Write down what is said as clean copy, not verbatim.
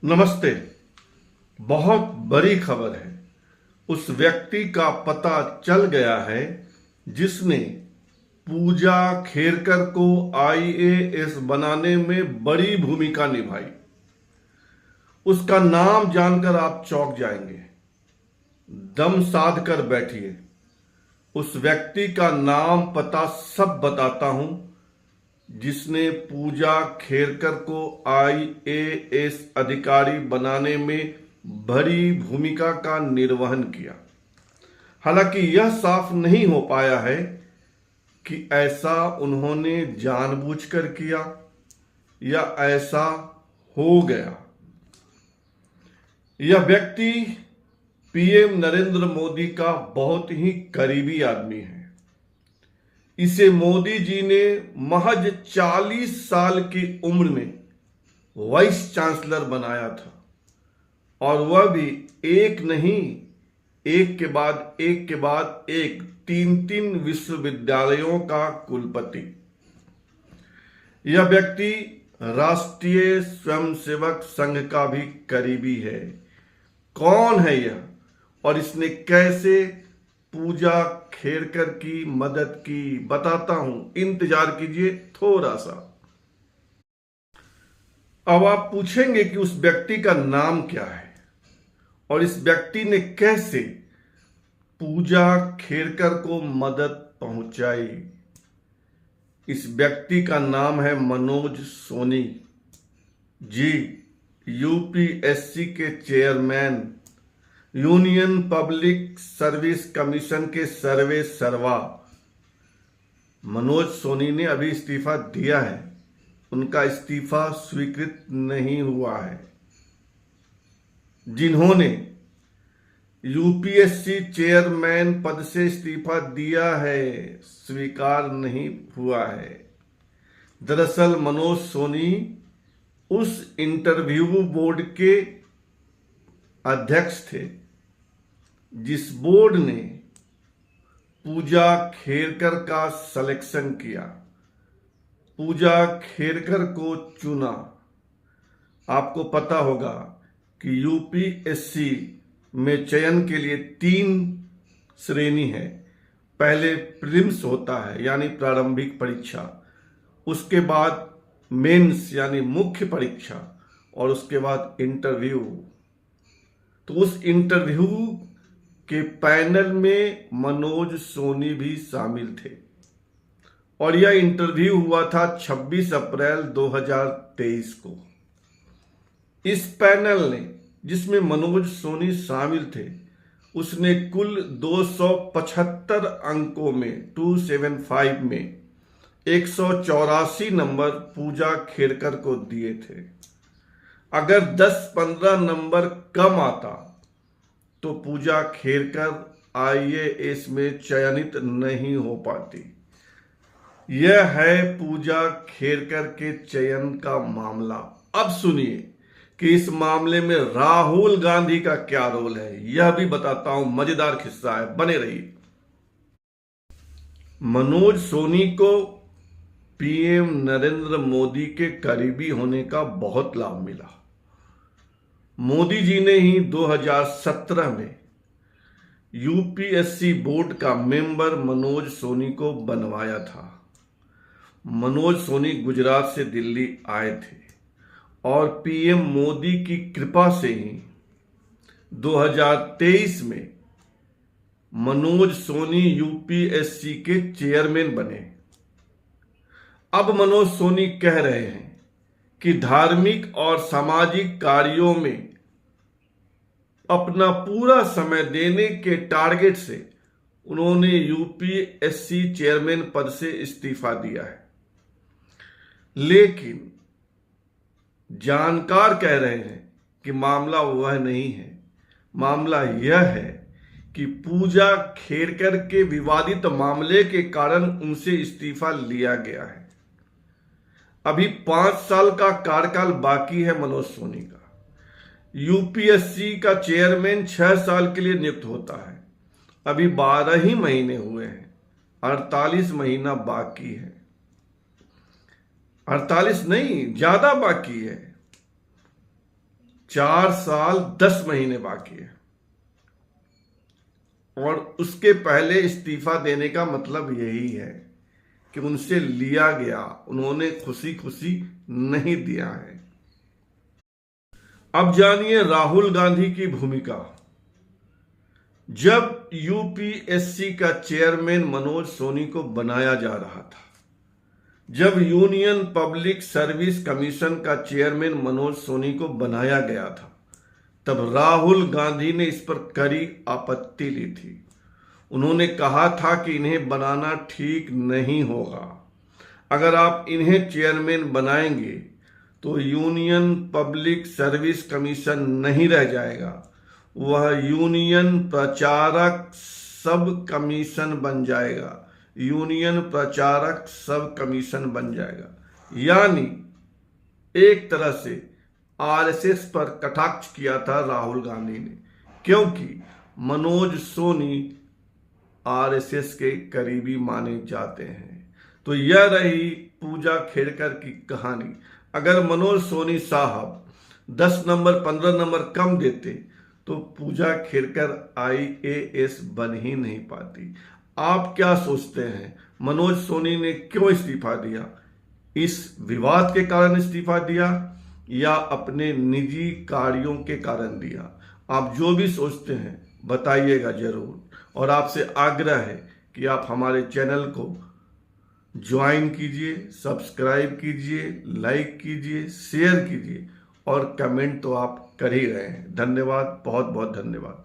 नमस्ते। बहुत बड़ी खबर है। उस व्यक्ति का पता चल गया है जिसने पूजा खेरकर को आईएएस बनाने में बड़ी भूमिका निभाई। उसका नाम जानकर आप चौंक जाएंगे। दम साध कर बैठिए। उस व्यक्ति का नाम पता सब बताता हूं जिसने पूजा खेरकर को आईएएस अधिकारी बनाने में बड़ी भूमिका का निर्वहन किया। हालांकि यह साफ नहीं हो पाया है कि ऐसा उन्होंने जानबूझकर किया या ऐसा हो गया। यह व्यक्ति पीएम नरेंद्र मोदी का बहुत ही करीबी आदमी है। इसे मोदी जी ने महज 40 साल की उम्र में वाइस चांसलर बनाया था, और वह भी एक नहीं, एक के बाद एक 3 विश्वविद्यालयों का कुलपति। यह व्यक्ति राष्ट्रीय स्वयंसेवक संघ का भी करीबी है। कौन है यह और इसने कैसे पूजा खेरकर की मदद की, बताता हूं, इंतजार कीजिए थोड़ा सा। अब आप पूछेंगे कि उस व्यक्ति का नाम क्या है और इस व्यक्ति ने कैसे पूजा खेरकर को मदद पहुंचाई। इस व्यक्ति का नाम है मनोज सोनी जी, यूपीएससी के chairman, union public service commission के सर्वे सर्वा। मनोज सोनी ने अभी इस्तीफा दिया है, उनका इस्तीफा स्वीकृत नहीं हुआ है। जिन्होंने यूपीएससी चेयरमैन पद से इस्तीफा दिया है, स्वीकार नहीं हुआ है। दरअसल मनोज सोनी उस इंटरव्यू बोर्ड के अध्यक्ष थे जिस बोर्ड ने पूजा खेरकर का सिलेक्शन किया, पूजा खेरकर को चुना। आपको पता होगा कि यूपीएससी में चयन के लिए 3 श्रेणी है। पहले प्रीलिम्स होता है यानी प्रारंभिक परीक्षा, उसके बाद मेंस यानी मुख्य परीक्षा, और उसके बाद इंटरव्यू। तो उस इंटरव्यू के पैनल में मनोज सोनी भी शामिल थे और यह इंटरव्यू हुआ था 26 अप्रैल 2023 को। इस पैनल ने, जिसमें मनोज सोनी शामिल थे, उसने कुल 275 अंकों में 275 में 184 नंबर पूजा खेरकर को दिए थे। अगर 10-15 नंबर कम आता तो पूजा खेरकर आईएएस में चयनित नहीं हो पाती। यह है पूजा खेरकर के चयन का मामला। अब सुनिए कि इस मामले में राहुल गांधी का क्या रोल है, यह भी बताता हूं। मजेदार किस्सा है, बने रहिए। मनोज सोनी को पीएम नरेंद्र मोदी के करीबी होने का बहुत लाभ मिला। मोदी जी ने ही 2017 में यूपीएससी बोर्ड का मेंबर मनोज सोनी को बनवाया था। मनोज सोनी गुजरात से दिल्ली आए थे और पीएम मोदी की कृपा से ही 2023 में मनोज सोनी यूपीएससी के चेयरमैन बने। अब मनोज सोनी कह रहे हैं कि धार्मिक और सामाजिक कार्यों में अपना पूरा समय देने के टारगेट से उन्होंने यूपीएससी चेयरमैन पद से इस्तीफा दिया है। लेकिन जानकार कह रहे हैं कि मामला वह नहीं है। मामला यह है कि पूजा खेरकर के विवादित मामले के कारण उनसे इस्तीफा लिया गया है। अभी 5 साल का कार्यकाल बाकी है मनोज सोनी का। यूपीएससी का चेयरमैन 6 साल के लिए नियुक्त होता है। अभी 12 ही महीने हुए हैं, 48 महीना बाकी है। 48 नहीं, ज्यादा बाकी है। 4 साल 10 महीने बाकी है और उसके पहले इस्तीफा देने का मतलब यही है कि उनसे लिया गया, उन्होंने खुशी खुशी नहीं दिया है। अब जानिए राहुल गांधी की भूमिका। जब यूपीएससी का चेयरमैन मनोज सोनी को बनाया जा रहा था, जब यूनियन पब्लिक सर्विस कमीशन का चेयरमैन मनोज सोनी को बनाया गया था, तब राहुल गांधी ने इस पर कड़ी आपत्ति ली थी। उन्होंने कहा था कि इन्हें बनाना ठीक नहीं होगा। अगर आप इन्हें चेयरमैन बनाएंगे तो यूनियन पब्लिक सर्विस कमीशन नहीं रह जाएगा, वह यूनियन प्रचारक सब कमीशन बन जाएगा। यूनियन प्रचारक सब कमीशन बन जाएगा। यानी एक तरह से आरएसएस पर कटाक्ष किया था राहुल गांधी ने, क्योंकि मनोज सोनी आरएसएस के करीबी माने जाते हैं। तो यह रही पूजा खेड़कर की कहानी। अगर मनोज सोनी साहब 10 नंबर 15 नंबर कम देते तो पूजा खेड़कर आईएएस बन ही नहीं पाती। आप क्या सोचते हैं, मनोज सोनी ने क्यों इस्तीफा दिया? इस विवाद के कारण इस्तीफा दिया या अपने निजी कार्यों के कारण दिया? आप जो भी सोचते हैं बताइएगा जरूर। और आपसे आग्रह है कि आप हमारे चैनल को ज्वाइन कीजिए, सब्सक्राइब कीजिए, लाइक कीजिए, शेयर कीजिए और कमेंट तो आप कर ही रहे हैं। धन्यवाद, बहुत बहुत धन्यवाद।